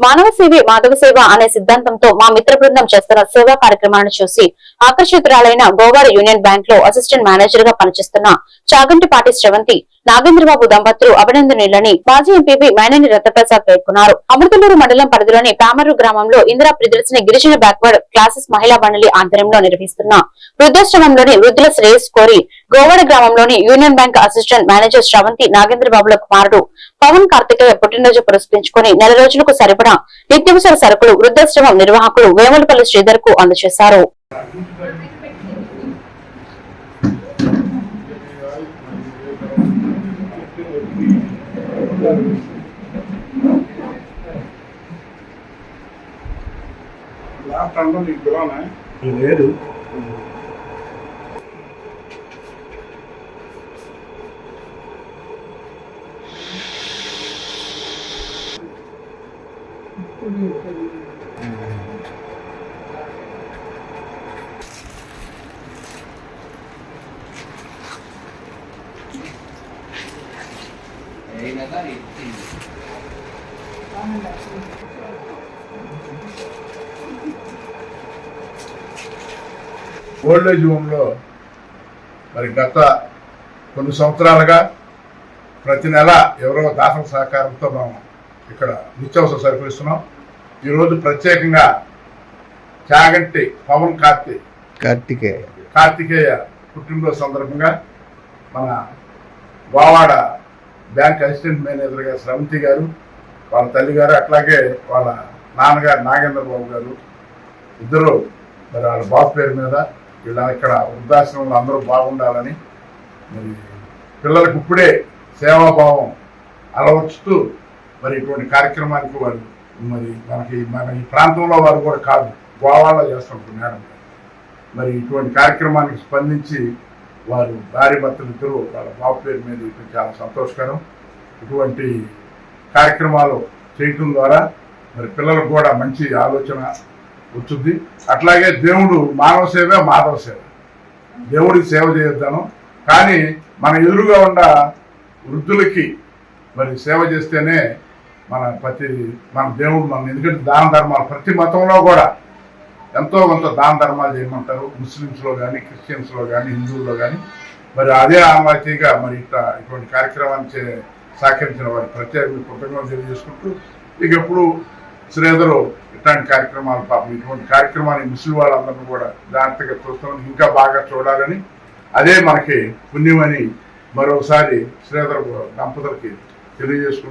మానవ సేవే మాధవ సేవ అనే సిద్ధాంతంతో మా మిత్ర బృందం చేస్తున్న సేవా కార్యక్రమాలను చూసి ఆకర్షితురాలైన గోవాడ యూనియన్ బ్యాంక్ లో అసిస్టెంట్ మేనేజర్ గా పనిచేస్తున్న చాగంటిపాటి శ్రవంతి నాగేంద్రబాబు దంపతులు అభినందనీయులని మాజీ ఎంపీ మైనేని రత్నప్రసాద్ పేర్కొన్నారు. అమృతలూరు మండలం పరిధిలోని పామర్రు గ్రామంలో ఇందిరా ప్రియదర్శిని గిరిజన బ్యాక్వర్డ్ క్లాసెస్ మహిళా మండలి ఆధ్వర్యంలో నిర్వహిస్తున్న వృద్ధాశ్రమంలోని వృద్ధుల శ్రేయస్ కోరి గోవాడ గ్రామంలోని union bank assistant manager Sravanthi నాగేంద్రబాబుల కుమారుడు పవన్ కార్తికేయ పుట్టినరోజు పురస్కరించుకుని నెల రోజులకు సరిపడా నిత్యావసర సరుకులు వృద్ధాశ్రమం నిర్వాహకులు వేములపల్లి శ్రీధర్ కు అందజేశారు. ఓల్డ్ ఏజ్ హోమ్లో మరి గత కొన్ని సంవత్సరాలుగా ప్రతి నెల ఎవరో దాతల సహకారంతో మనం ఇక్కడ నిత్యావసర సరుకులు ఇస్తున్నాం. ఈరోజు ప్రత్యేకంగా చాగంటి పవన్ కార్తికేయ పుట్టినరోజు సందర్భంగా మన గోవాడ బ్యాంక్ అసిస్టెంట్ మేనేజర్ గారు శ్రవంతి గారు, వాళ్ళ తల్లి గారు, అట్లాగే వాళ్ళ నాన్నగారు నాగేంద్రబాబు గారు ఇద్దరు మరి వాళ్ళ బాబు పేరు మీద ఇలా ఇక్కడ వృద్ధాశ్రమంలో అందరూ బాగుండాలని మరి పిల్లలకు ఇప్పుడే సేవాభావం అలవర్చుతూ మరి ఇటువంటి కార్యక్రమానికి వారు మరి మన ఈ ప్రాంతంలో వారు కూడా కాదు, గోవాలో చేస్తుంటారు మేడం. మరి ఇటువంటి కార్యక్రమానికి స్పందించి వారు భార్య భర్తలు ఇద్దరు వాళ్ళ బాబు పేరు మీద ఇది చాలా సంతోషకరం. ఇటువంటి కార్యక్రమాలు చేయటం ద్వారా మరి పిల్లలకు కూడా మంచి ఆలోచన వచ్చింది. అట్లాగే దేవుడు మానవ సేవ మాధవ సేవ, దేవుడికి సేవ చేయొద్దాను, కానీ మన ఎదురుగా ఉన్న వృద్ధులకి మరి సేవ చేస్తేనే మన దేవుడు మనం, ఎందుకంటే దాన ధర్మాలు ప్రతి మతంలో కూడా ఎంతో కొంత దాన ధర్మాలు చేయమంటారు, ముస్లిమ్స్లో కానీ క్రిస్టియన్స్లో కానీ హిందువుల్లో కానీ. మరి అదే ఆనవాయితీగా మరి ఇటువంటి కార్యక్రమాన్ని సహకరించిన వారి ప్రత్యేక కృతజ్ఞతలు తెలియజేసుకుంటూ ఇక ఎప్పుడు శ్రీధరు ఇట్లాంటి కార్యక్రమాలు పాపం ఇటువంటి కార్యక్రమాన్ని ముస్లిం వాళ్ళందరినీ కూడా జాగ్రత్తగా చూస్తామని, ఇంకా బాగా చూడాలని, అదే మనకి పుణ్యమని మరోసారి శ్రీధరు దంపతులకి తెలియజేసుకుంటూ